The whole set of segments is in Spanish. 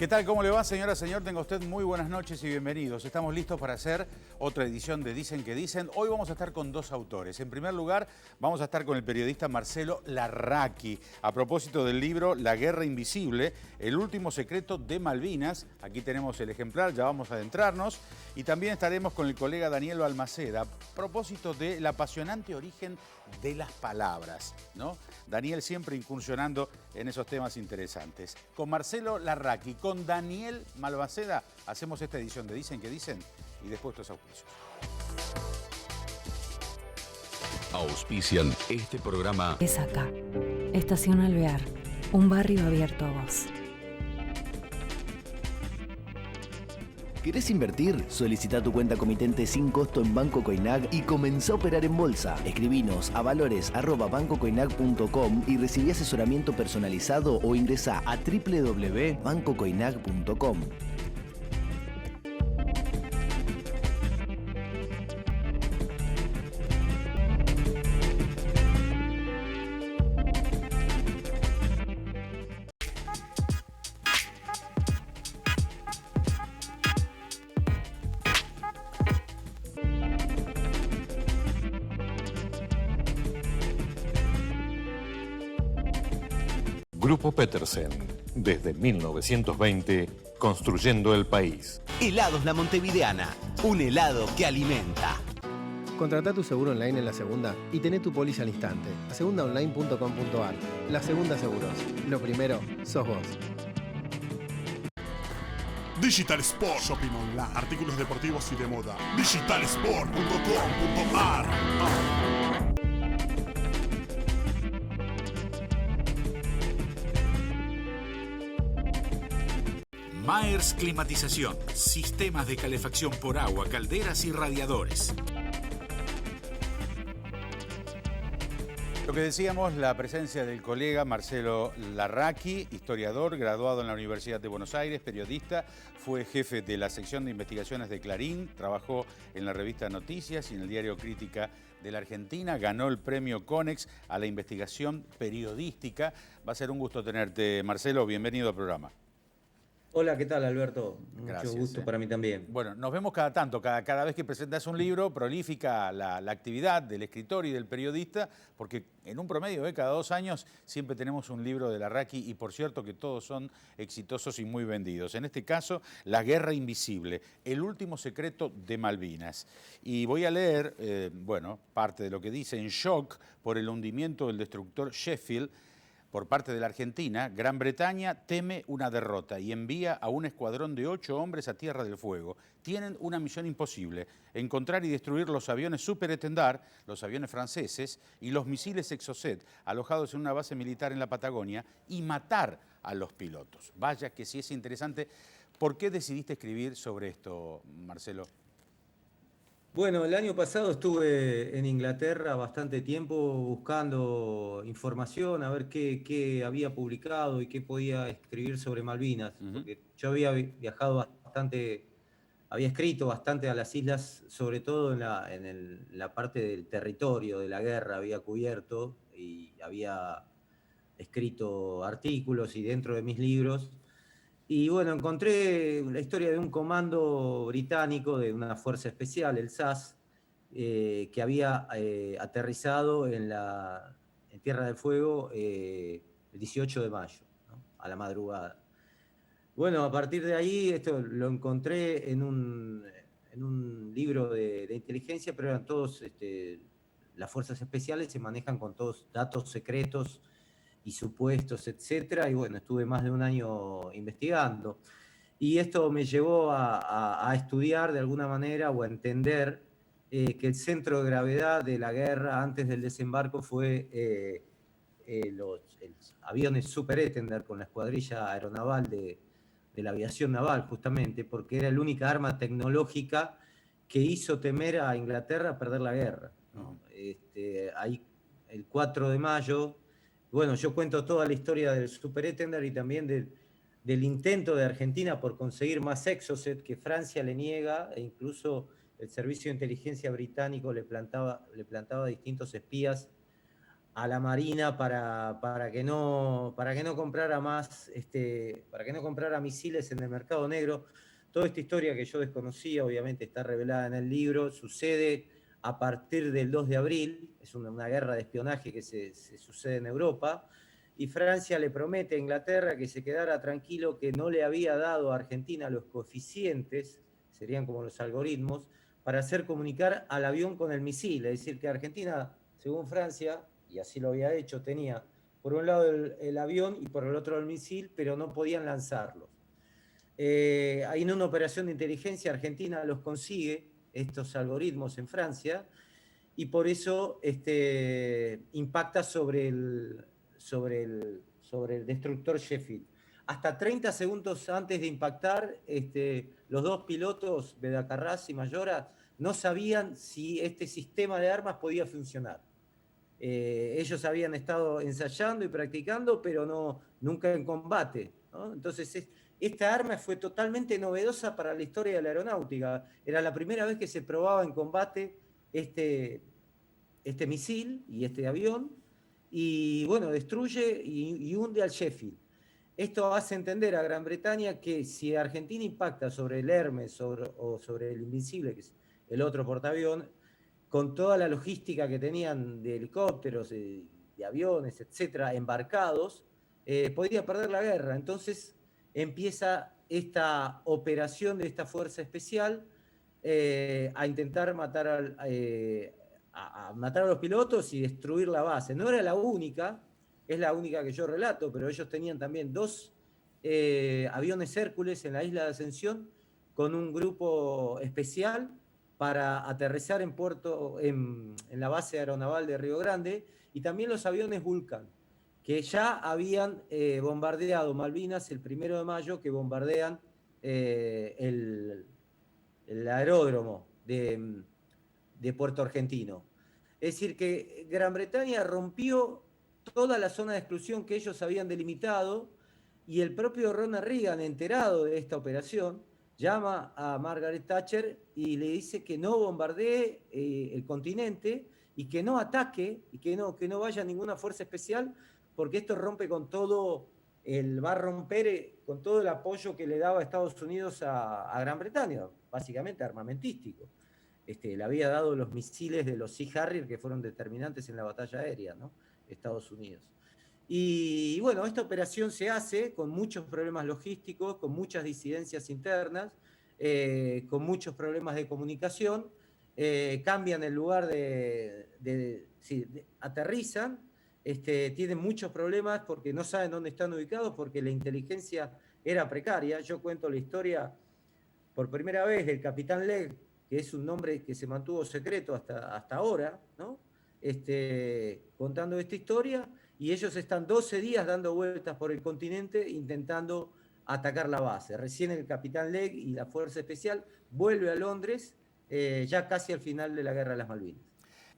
¿Qué tal? ¿Cómo le va, señora, señor? Tenga usted muy buenas noches y bienvenidos. Estamos listos para hacer otra edición de Dicen que Dicen. Hoy vamos a estar con dos autores. En primer lugar, vamos a estar con el periodista Marcelo Larraqui, a propósito del libro La Guerra Invisible, el último secreto de Malvinas. Aquí tenemos el ejemplar, ya vamos a adentrarnos. Y también estaremos con el colega Daniel Balmaceda, a propósito del apasionante origen de las palabras, ¿no? Daniel siempre incursionando en esos temas interesantes. Con Marcelo Larraqui, con Daniel Balmaceda, hacemos esta edición de Dicen que Dicen y después estos auspicios. Auspician este programa. Es acá, Estación Alvear, un barrio abierto a vos. ¿Querés invertir? Solicita tu cuenta comitente sin costo en Banco Coinag y comenzá a operar en bolsa. Escribinos a valores@bancocoinag.com y recibí asesoramiento personalizado o ingresá a www.bancocoinag.com. Grupo Petersen, desde 1920, construyendo el país. Helados La Montevideana, un helado que alimenta. Contratá tu seguro online en La Segunda y tené tu póliza al instante. lasegundaonline.com.ar. La Segunda Seguros. Lo primero, sos vos. Digital Sport Shopping Online. Artículos deportivos y de moda. Digitalsport.com.ar. Maers Climatización, sistemas de calefacción por agua, calderas y radiadores. Lo que decíamos, la presencia del colega Marcelo Larraqui, historiador, graduado en la Universidad de Buenos Aires, periodista, fue jefe de la sección de investigaciones de Clarín, trabajó en la revista Noticias y en el diario Crítica de la Argentina, ganó el premio Conex a la investigación periodística. Va a ser un gusto tenerte, Marcelo, bienvenido al programa. Hola, ¿qué tal, Alberto? Gracias, Mucho gusto para mí también. Bueno, nos vemos cada tanto, cada vez que presentas un libro, prolífica la actividad del escritor y del periodista, porque en un promedio de cada 2 años siempre tenemos un libro de Larraqui y por cierto que todos son exitosos y muy vendidos. En este caso, La Guerra Invisible, el último secreto de Malvinas. Y voy a leer, parte de lo que dice: en shock por el hundimiento del destructor Sheffield, por parte de la Argentina, Gran Bretaña teme una derrota y envía a un escuadrón de 8 hombres a Tierra del Fuego. Tienen una misión imposible: encontrar y destruir los aviones Superétendard, los aviones franceses, y los misiles Exocet, alojados en una base militar en la Patagonia, y matar a los pilotos. Vaya que sí es interesante. ¿Por qué decidiste escribir sobre esto, Marcelo? Bueno, el año pasado estuve en Inglaterra bastante tiempo buscando información, a ver qué había publicado y qué podía escribir sobre Malvinas, porque yo había viajado bastante, había escrito bastante a las islas, sobre todo en la parte del territorio de la guerra, había cubierto y había escrito artículos y dentro de mis libros. Y bueno, encontré la historia de un comando británico de una fuerza especial, el SAS, que había aterrizado en Tierra del Fuego el 18 de mayo, ¿no? A la madrugada. Bueno, a partir de ahí, esto lo encontré en un libro de inteligencia, pero eran todos, las fuerzas especiales se manejan con todos datos secretos y supuestos, etcétera, y bueno, estuve más de un año investigando. Y esto me llevó a estudiar de alguna manera o a entender que el centro de gravedad de la guerra antes del desembarco fue los aviones Superétendard con la escuadrilla aeronaval de la aviación naval, justamente, porque era la única arma tecnológica que hizo temer a Inglaterra a perder la guerra, ¿no? Ahí, el 4 de mayo, bueno, yo cuento toda la historia del Superétendard y también del intento de Argentina por conseguir más Exocet que Francia le niega, e incluso el servicio de inteligencia británico le plantaba distintos espías a la Marina para que no comprara más, para que no comprara misiles en el mercado negro. Toda esta historia que yo desconocía, obviamente está revelada en el libro, sucede a partir del 2 de abril, es una guerra de espionaje que se sucede en Europa, y Francia le promete a Inglaterra que se quedara tranquilo, que no le había dado a Argentina los coeficientes, serían como los algoritmos, para hacer comunicar al avión con el misil. Es decir, que Argentina, según Francia, y así lo había hecho, tenía por un lado el avión y por el otro el misil, pero no podían lanzarlos. Ahí en una operación de inteligencia Argentina los consigue, estos algoritmos en Francia, y por eso impacta sobre el destructor Sheffield. Hasta 30 segundos antes de impactar, los dos pilotos, Bedacarrás y Mayora, no sabían si este sistema de armas podía funcionar. Ellos habían estado ensayando y practicando, pero nunca en combate, ¿no? Entonces, esta arma fue totalmente novedosa para la historia de la aeronáutica. Era la primera vez que se probaba en combate este misil y este avión, y bueno, destruye y hunde al Sheffield. Esto hace entender a Gran Bretaña que si Argentina impacta sobre el Hermes o sobre el Invincible, que es el otro portaavión, con toda la logística que tenían de helicópteros, de aviones, etcétera, embarcados, podía perder la guerra. Entonces empieza esta operación de esta fuerza especial a intentar matar a matar a los pilotos y destruir la base. No era la única, es la única que yo relato, pero ellos tenían también 2 aviones Hércules en la isla de Ascensión con un grupo especial para aterrizar en la base aeronaval de Río Grande, y también los aviones Vulcan, que ya habían bombardeado Malvinas el 1 de mayo, que bombardean el aeródromo de Puerto Argentino. Es decir, que Gran Bretaña rompió toda la zona de exclusión que ellos habían delimitado, y el propio Ronald Reagan, enterado de esta operación, llama a Margaret Thatcher y le dice que no bombardee el continente y que no ataque y que no vaya ninguna fuerza especial, porque esto rompe con todo, va a romper con todo el apoyo que le daba Estados Unidos a Gran Bretaña, básicamente armamentístico. Le había dado los misiles de los Sea Harrier que fueron determinantes en la batalla aérea, ¿no? Estados Unidos. Y bueno, esta operación se hace con muchos problemas logísticos, con muchas disidencias internas, con muchos problemas de comunicación, cambian el lugar aterrizan, tienen muchos problemas porque no saben dónde están ubicados, porque la inteligencia era precaria. Yo cuento la historia por primera vez del capitán Legg, que es un nombre que se mantuvo secreto hasta ahora, ¿no? Contando esta historia, y ellos están 12 días dando vueltas por el continente intentando atacar la base. Recién el capitán Legg y la Fuerza Especial vuelve a Londres ya casi al final de la Guerra de las Malvinas.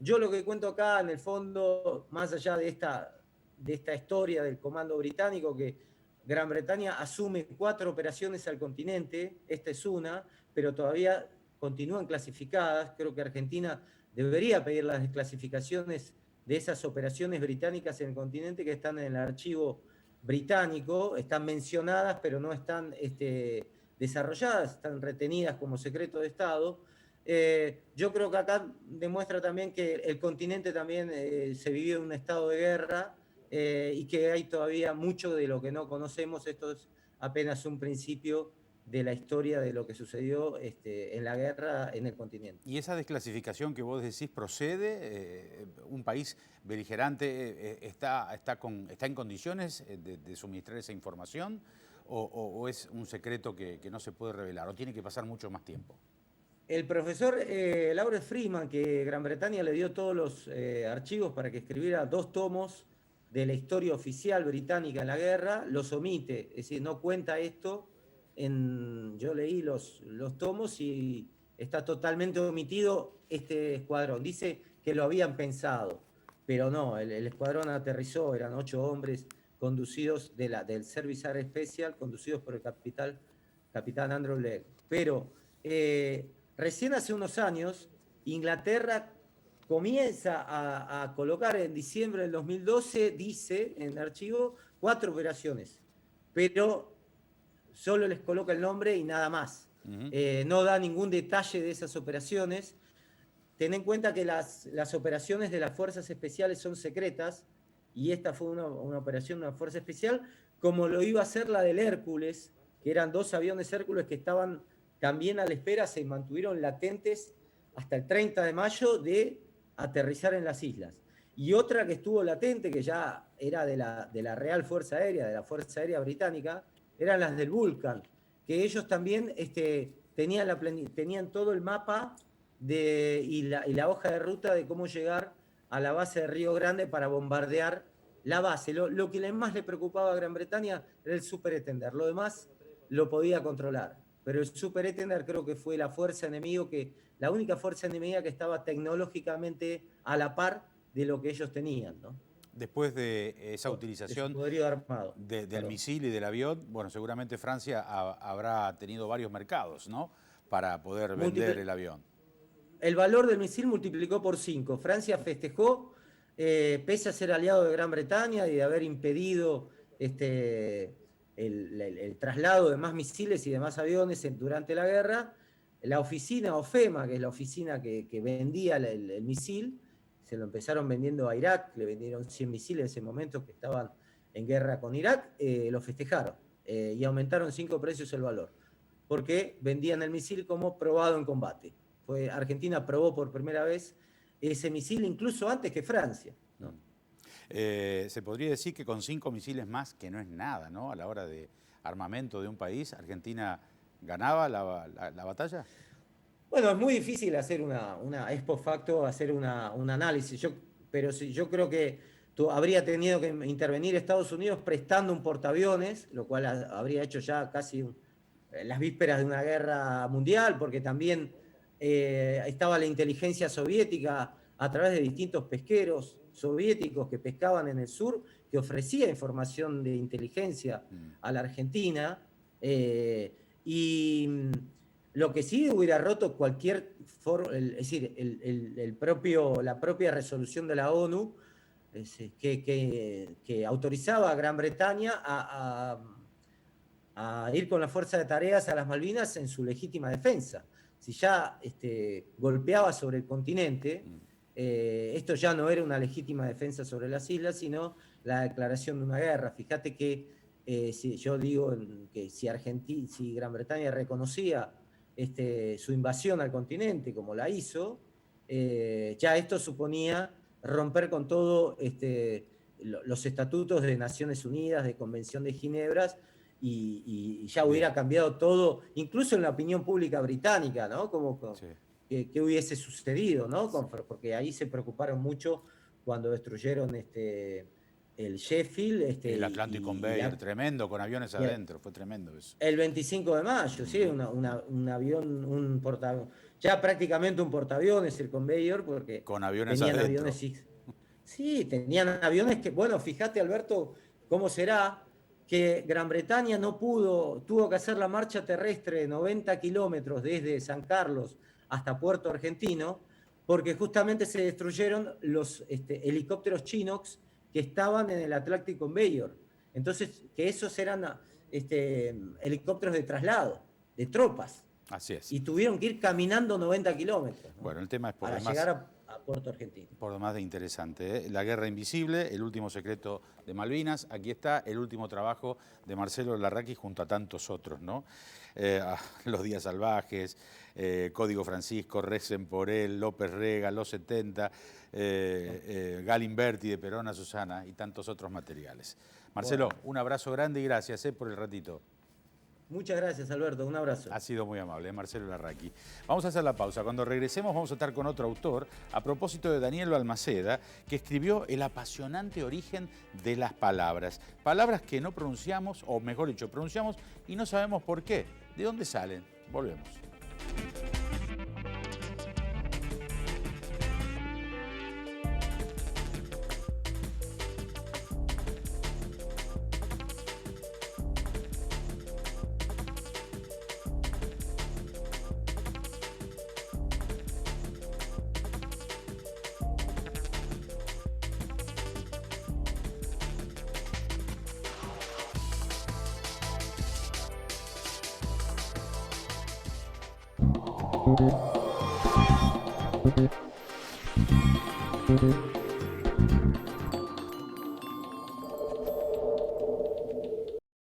Yo lo que cuento acá, en el fondo, más allá de esta historia del comando británico, que Gran Bretaña asume 4 operaciones al continente, esta es una, pero todavía continúan clasificadas. Creo que Argentina debería pedir las desclasificaciones de esas operaciones británicas en el continente, que están en el archivo británico, están mencionadas pero no están desarrolladas, están retenidas como secreto de Estado. Yo creo que acá demuestra también que el continente también se vivió en un estado de guerra, y que hay todavía mucho de lo que no conocemos. Esto es apenas un principio de la historia de lo que sucedió en la guerra en el continente. ¿Y esa desclasificación que vos decís procede? ¿Un país beligerante está en condiciones de suministrar esa información? ¿O es un secreto que no se puede revelar? ¿O tiene que pasar mucho más tiempo? El profesor Lawrence Freeman, que Gran Bretaña le dio todos los archivos para que escribiera 2 tomos de la historia oficial británica en la guerra, los omite, es decir, no cuenta esto. Yo leí los tomos y está totalmente omitido este escuadrón. Dice que lo habían pensado, pero no, el escuadrón aterrizó, eran 8 hombres conducidos del Service Air Special, conducidos por el capitán Andrew Legg. Pero recién hace unos años, Inglaterra comienza a colocar en diciembre del 2012, dice en el archivo, 4 operaciones, pero solo les coloca el nombre y nada más. No da ningún detalle de esas operaciones. Ten en cuenta que las operaciones de las fuerzas especiales son secretas, y esta fue una operación de una fuerza especial, como lo iba a ser la del Hércules, que eran 2 aviones Hércules que estaban también a la espera, se mantuvieron latentes hasta el 30 de mayo de aterrizar en las islas. Y otra que estuvo latente, que ya era de la Real Fuerza Aérea, de la Fuerza Aérea Británica, eran las del Vulcan, que ellos también tenían todo el mapa y la hoja de ruta de cómo llegar a la base de Río Grande para bombardear la base. Lo que más le preocupaba a Gran Bretaña era el Superétender, lo demás lo podía controlar. Pero el Superétender creo que fue la única fuerza enemiga que estaba tecnológicamente a la par de lo que ellos tenían, ¿no? Después de esa utilización armado, del misil y del avión, bueno, seguramente Francia habrá tenido varios mercados, ¿no?, para poder vender el avión. El valor del misil multiplicó por 5. Francia festejó, pese a ser aliado de Gran Bretaña y de haber impedido el traslado de más misiles y de más aviones durante la guerra. La oficina OFEMA, que es la oficina que vendía el misil, se lo empezaron vendiendo a Irak, le vendieron 100 misiles en ese momento que estaban en guerra con Irak, lo festejaron y aumentaron 5 precios el valor, porque vendían el misil como probado en combate. Argentina probó por primera vez ese misil incluso antes que Francia, ¿no? Se podría decir que con 5 misiles más, que no es nada, ¿no?, a la hora de armamento de un país, ¿Argentina ganaba la batalla? Bueno, es muy difícil hacer una ex post facto, hacer un análisis, pero yo creo que habría tenido que intervenir Estados Unidos prestando un portaaviones, lo cual habría hecho ya casi las vísperas de una guerra mundial, porque también estaba la inteligencia soviética a través de distintos pesqueros soviéticos que pescaban en el sur, que ofrecía información de inteligencia a la Argentina, y lo que sí hubiera roto cualquier es decir, la propia resolución de la ONU que autorizaba a Gran Bretaña a ir con la fuerza de tareas a las Malvinas en su legítima defensa. Si ya golpeaba sobre el continente, esto ya no era una legítima defensa sobre las islas, sino la declaración de una guerra. Fíjate que yo digo que si Gran Bretaña reconocía su invasión al continente como la hizo, ya esto suponía romper con todo los estatutos de Naciones Unidas, de Convención de Ginebra, y ya hubiera cambiado todo, incluso en la opinión pública británica, ¿no? ¿Qué hubiese sucedido, ¿no? Porque ahí se preocuparon mucho cuando destruyeron el Sheffield. El Atlantic Conveyor, tremendo, con aviones adentro, fue tremendo eso. El 25 de mayo, sí, un avión, ya prácticamente un portaaviones el Conveyor, porque con aviones tenían adentro. Aviones, sí, tenían aviones que, bueno, fíjate, Alberto, cómo será que Gran Bretaña tuvo que hacer la marcha terrestre de 90 kilómetros desde San Carlos hasta Puerto Argentino, porque justamente se destruyeron los helicópteros Chinook que estaban en el Atlantic Conveyor. Entonces, que esos eran helicópteros de traslado, de tropas. Así es. Y tuvieron que ir caminando 90 kilómetros, ¿no?, bueno, el tema es para llegar a Puerto Argentino. Por demás de interesante, ¿eh? La guerra invisible, el último secreto de Malvinas. Aquí está el último trabajo de Marcelo Larraqui junto a tantos otros, ¿no? Los días salvajes, Código Francisco, Recen por él, López Rega, Los 70, Galimberti de Perón a Susana y tantos otros materiales. Marcelo, un abrazo grande y gracias por el ratito. Muchas gracias, Alberto. Un abrazo. Ha sido muy amable, Marcelo Larraqui. Vamos a hacer la pausa. Cuando regresemos vamos a estar con otro autor a propósito de Daniel Balmaceda, que escribió El apasionante origen de las palabras. Palabras que no pronunciamos, o mejor dicho, pronunciamos y no sabemos por qué. ¿De dónde salen? Volvemos.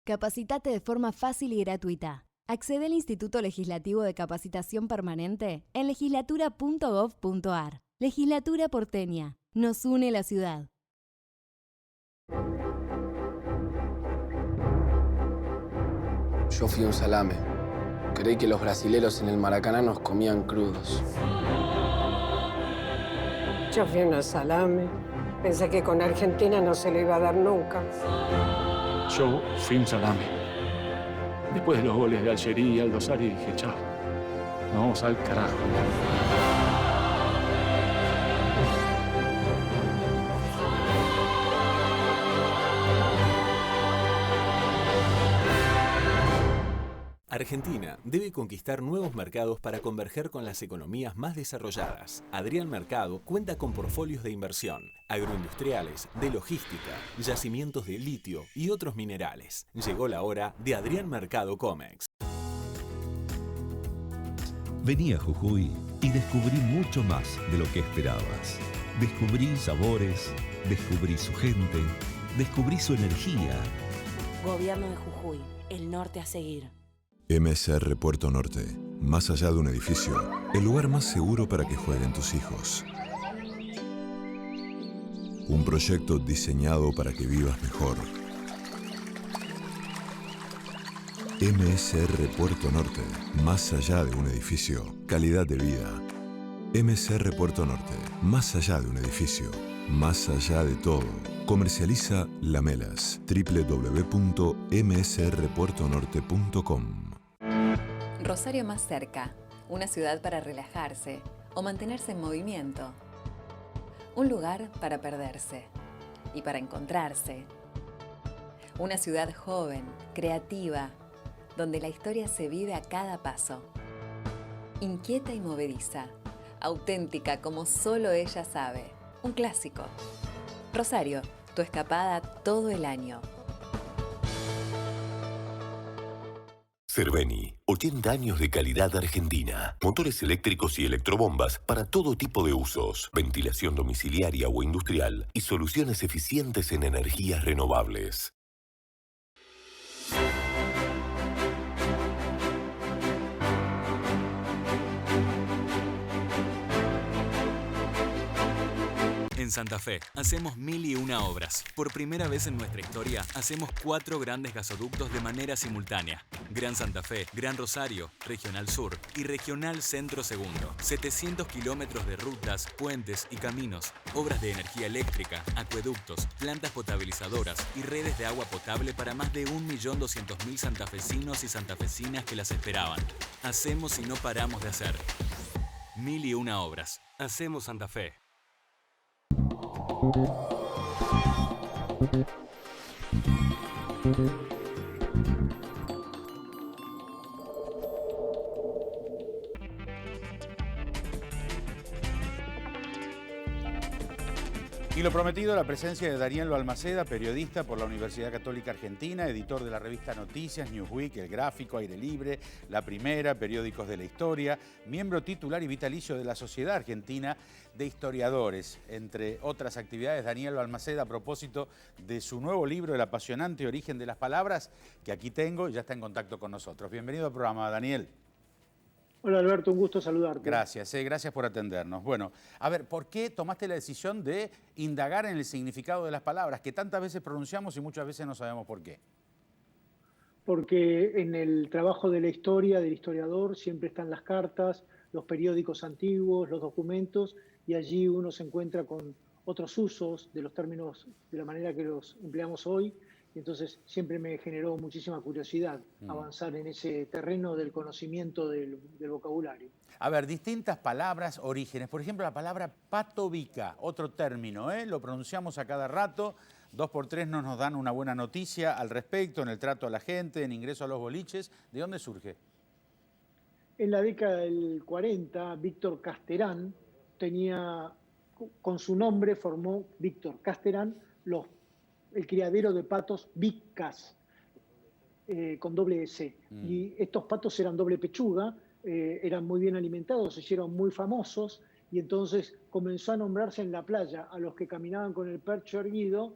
Capacitate de forma fácil y gratuita. Accede al Instituto Legislativo de Capacitación Permanente en legislatura.gov.ar. Legislatura porteña. Nos une la ciudad. Yo fui un salame. Creí que los brasileros en el Maracaná nos comían crudos. Yo fui una salame. Pensé que con Argentina no se le iba a dar nunca. Yo fui un salame. Después de los goles de Algeria y Aldo Sari dije, chao, nos vamos al carajo. Argentina debe conquistar nuevos mercados para converger con las economías más desarrolladas. Adrián Mercado cuenta con portfolios de inversión, agroindustriales, de logística, yacimientos de litio y otros minerales. Llegó la hora de Adrián Mercado Comex. Vení a Jujuy y descubrí mucho más de lo que esperabas. Descubrí sabores, descubrí su gente, descubrí su energía. Gobierno de Jujuy, el norte a seguir. MSR Puerto Norte, más allá de un edificio, el lugar más seguro para que jueguen tus hijos. Un proyecto diseñado para que vivas mejor. MSR Puerto Norte, más allá de un edificio, calidad de vida. MSR Puerto Norte, más allá de un edificio, más allá de todo. Comercializa Lamelas, www.msrpuertonorte.com. Rosario más cerca, una ciudad para relajarse o mantenerse en movimiento. Un lugar para perderse y para encontrarse. Una ciudad joven, creativa, donde la historia se vive a cada paso. Inquieta y movediza, auténtica como solo ella sabe. Un clásico. Rosario, tu escapada todo el año. Cerveni, 80 años de calidad argentina. Motores eléctricos y electrobombas para todo tipo de usos. Ventilación domiciliaria o industrial y soluciones eficientes en energías renovables. En Santa Fe, hacemos 1001 obras. Por primera vez en nuestra historia, hacemos 4 grandes gasoductos de manera simultánea. Gran Santa Fe, Gran Rosario, Regional Sur y Regional Centro Segundo. 700 kilómetros de rutas, puentes y caminos. Obras de energía eléctrica, acueductos, plantas potabilizadoras y redes de agua potable para más de 1.200.000 santafesinos y santafesinas que las esperaban. Hacemos y no paramos de hacer. 1001 obras. Hacemos Santa Fe. Y lo prometido, la presencia de Daniel Balmaceda, periodista por la Universidad Católica Argentina, editor de la revista Noticias, Newsweek, El Gráfico, Aire Libre, La Primera, Periódicos de la Historia, miembro titular y vitalicio de la Sociedad Argentina de Historiadores. Entre otras actividades, Daniel Balmaceda, a propósito de su nuevo libro, El apasionante origen de las palabras, que aquí tengo y ya está en contacto con nosotros. Bienvenido al programa, Daniel. Hola Alberto, un gusto saludarte. Gracias, gracias por atendernos. Bueno, a ver, ¿por qué tomaste la decisión de indagar en el significado de las palabras que tantas veces pronunciamos y muchas veces no sabemos por qué? Porque en el trabajo de la historia, del historiador, siempre están las cartas, los periódicos antiguos, los documentos, y allí uno se encuentra con otros usos de los términos de la manera que los empleamos hoy. Y entonces siempre me generó muchísima curiosidad avanzar en ese terreno del conocimiento del vocabulario. A ver, distintas palabras, orígenes. Por ejemplo, la palabra patobica, otro término, lo pronunciamos a cada rato. 2x3 nos dan una buena noticia al respecto, en el trato a la gente, en ingreso a los boliches. ¿De dónde surge? En la década del 40, Víctor Casterán con su nombre formó Víctor Casterán el criadero de patos Vicas, con doble S. Y estos patos eran doble pechuga, eran muy bien alimentados, se hicieron muy famosos y entonces comenzó a nombrarse en la playa a los que caminaban con el percho erguido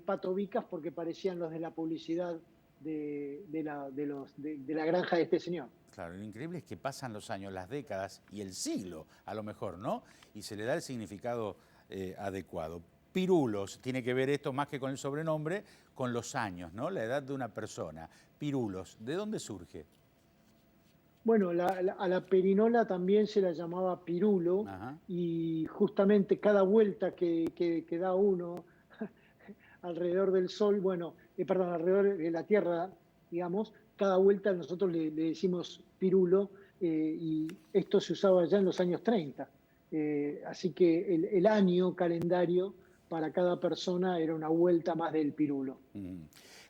patobicas porque parecían los de la publicidad de la granja de este señor. Claro, lo increíble es que pasan los años, las décadas y el siglo, a lo mejor, ¿no? Y se le da el significado adecuado. Pirulos, tiene que ver esto más que con el sobrenombre, con los años, ¿no? La edad de una persona. Pirulos, ¿de dónde surge? Bueno, a la perinola también se la llamaba pirulo. Ajá. Y justamente cada vuelta que da uno alrededor del sol, alrededor de la Tierra, digamos, cada vuelta nosotros le decimos pirulo y esto se usaba ya en los años 30. Así que el año calendario para cada persona era una vuelta más del pirulo.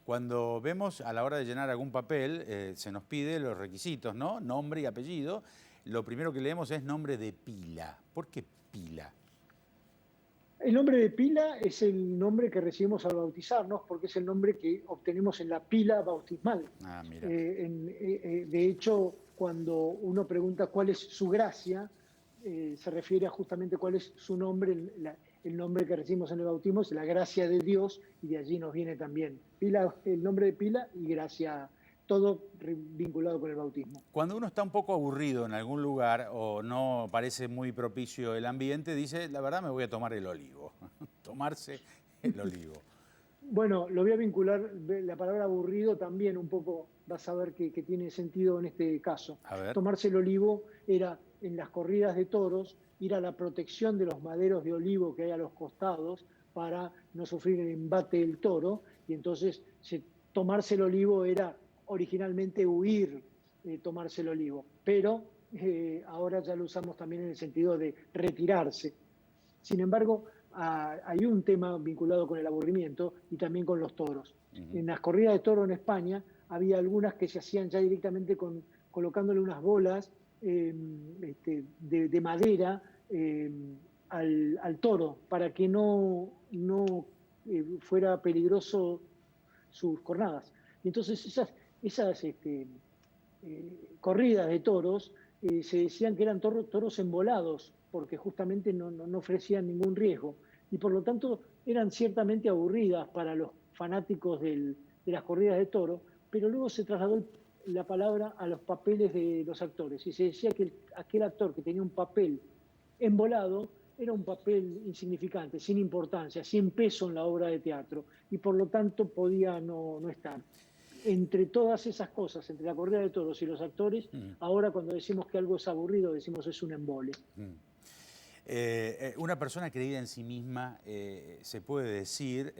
Cuando vemos a la hora de llenar algún papel, se nos pide los requisitos, ¿no? Nombre y apellido. Lo primero que leemos es nombre de pila. ¿Por qué pila? El nombre de pila es el nombre que recibimos al bautizarnos porque es el nombre que obtenemos en la pila bautismal. Ah, mira. De hecho, cuando uno pregunta cuál es su gracia, se refiere a justamente cuál es su nombre, el nombre que recibimos en el bautismo es la gracia de Dios y de allí nos viene también pila, el nombre de pila y gracia, todo vinculado con el bautismo. Cuando uno está un poco aburrido en algún lugar o no parece muy propicio el ambiente, dice, la verdad me voy a tomar el olivo, tomarse el olivo. Bueno, lo voy a vincular, la palabra aburrido también un poco, vas a ver que tiene sentido en este caso. Tomarse el olivo era en las corridas de toros, ir a la protección de los maderos de olivo que hay a los costados para no sufrir el embate del toro, y entonces tomarse el olivo era originalmente huir, tomarse el olivo, pero ahora ya lo usamos también en el sentido de retirarse. Sin embargo, hay un tema vinculado con el aburrimiento y también con los toros. En las corridas de toro en España había algunas que se hacían ya directamente colocándole unas bolas de madera al toro para que no fuera peligroso sus cornadas. Y entonces esas corridas de toros se decían que eran toros embolados porque justamente no ofrecían ningún riesgo y por lo tanto eran ciertamente aburridas para los fanáticos de las corridas de toro, pero luego se trasladó la palabra a los papeles de los actores y se decía que aquel actor que tenía un papel embolado era un papel insignificante, sin importancia, sin peso en la obra de teatro y por lo tanto podía no estar. Entre todas esas cosas, entre la corrida de toros y los actores, ahora cuando decimos que algo es aburrido, decimos es un embole. Una persona creída en sí misma se puede decir,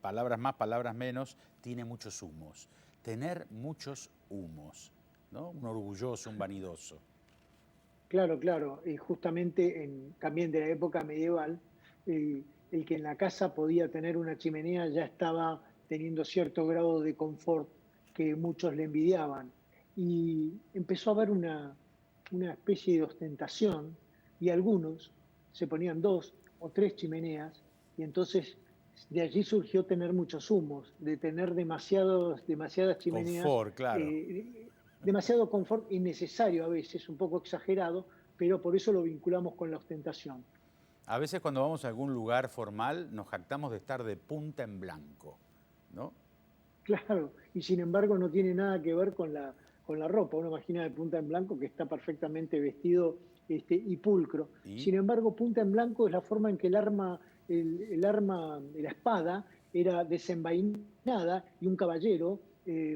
palabras más, palabras menos, tiene muchos humos. Tener muchos humos, ¿no? Un orgulloso, un vanidoso. Claro. Y justamente también de la época medieval, el que en la casa podía tener una chimenea ya estaba teniendo cierto grado de confort que muchos le envidiaban. Y empezó a haber una especie de ostentación y algunos se ponían 2 o 3 chimeneas y entonces de allí surgió tener muchos humos, de tener demasiadas chimeneas. Confort, claro. Demasiado confort innecesario a veces, un poco exagerado, pero por eso lo vinculamos con la ostentación. A veces cuando vamos a algún lugar formal nos jactamos de estar de punta en blanco, ¿no? Claro, y sin embargo no tiene nada que ver con la ropa. Uno imagina de punta en blanco que está perfectamente vestido y pulcro. Sin embargo, punta en blanco es la forma en que el arma de la espada era desenvainada y un caballero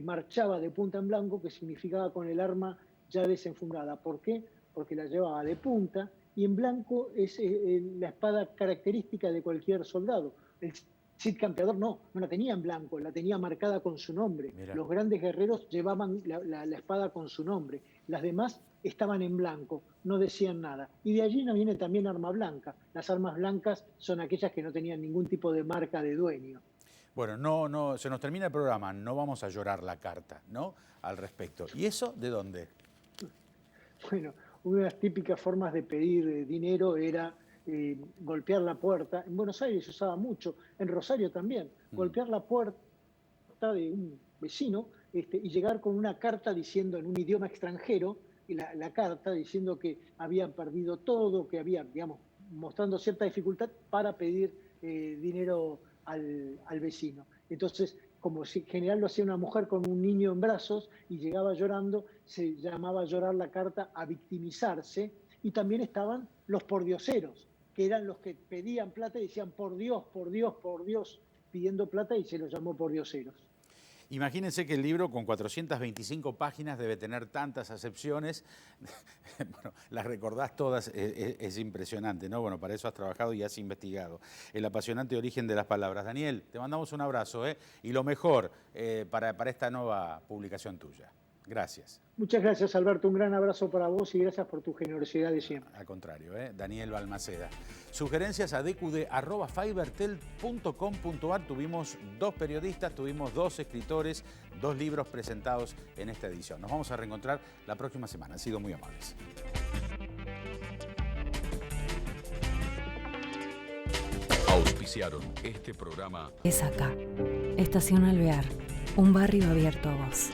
marchaba de punta en blanco, que significaba con el arma ya desenfundada. ¿Por qué? Porque la llevaba de punta y en blanco es la espada característica de cualquier soldado. El Cid Campeador no la tenía en blanco, la tenía marcada con su nombre. Mirá. Los grandes guerreros llevaban la espada con su nombre. Las demás estaban en blanco, no decían nada. Y de allí nos viene también arma blanca. Las armas blancas son aquellas que no tenían ningún tipo de marca de dueño. Bueno, no, se nos termina el programa, no vamos a llorar la carta, ¿no? Al respecto. ¿Y eso de dónde? Bueno, una de las típicas formas de pedir dinero era golpear la puerta. En Buenos Aires se usaba mucho, en Rosario también. Golpear la puerta de un vecino y llegar con una carta diciendo en un idioma extranjero, la carta diciendo que habían perdido todo, que habían, digamos, mostrando cierta dificultad para pedir dinero al vecino. Entonces, como si en general lo hacía una mujer con un niño en brazos y llegaba llorando, se llamaba llorar la carta a victimizarse. Y también estaban los pordioseros, que eran los que pedían plata y decían por Dios, por Dios, por Dios, pidiendo plata, y se los llamó pordioseros. Imagínense que el libro con 425 páginas debe tener tantas acepciones. Bueno, las recordás todas, es impresionante, ¿no? Bueno, para eso has trabajado y has investigado. El apasionante origen de las palabras. Daniel, te mandamos un abrazo, y lo mejor para esta nueva publicación tuya. Gracias. Muchas gracias, Alberto. Un gran abrazo para vos y gracias por tu generosidad de siempre. Al contrario, Daniel Balmaceda. Sugerencias a dqd@fivertel.com.ar. Tuvimos 2 periodistas, tuvimos 2 escritores, 2 libros presentados en esta edición. Nos vamos a reencontrar la próxima semana. Han sido muy amables. Auspiciaron este programa. Es acá. Estación Alvear. Un barrio abierto a vos.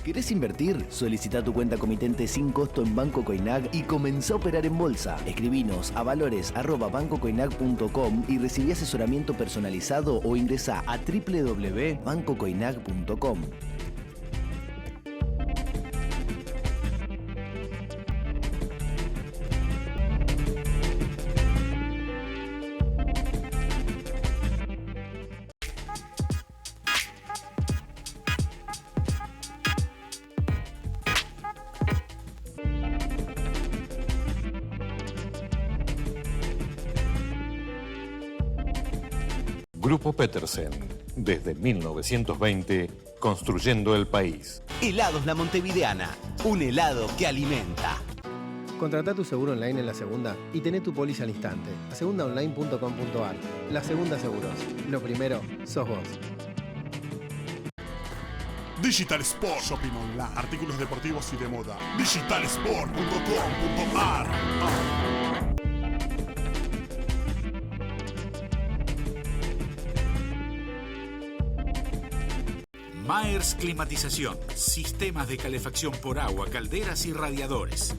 ¿Querés invertir? Solicita tu cuenta comitente sin costo en Banco Coinag y comenzá a operar en bolsa. Escribinos a valores@bancocoinag.com y recibí asesoramiento personalizado o ingresá a www.bancocoinag.com. Grupo Petersen, desde 1920, construyendo el país. Helados La Montevideana, un helado que alimenta. Contratá tu seguro online en La Segunda y tené tu póliza al instante. lasegundaonline.com.ar. La Segunda Seguros. Lo primero, sos vos. Digital Sport Shopping Online. Artículos deportivos y de moda. Digitalsport.com.ar. Maers Climatización. Sistemas de calefacción por agua, calderas y radiadores.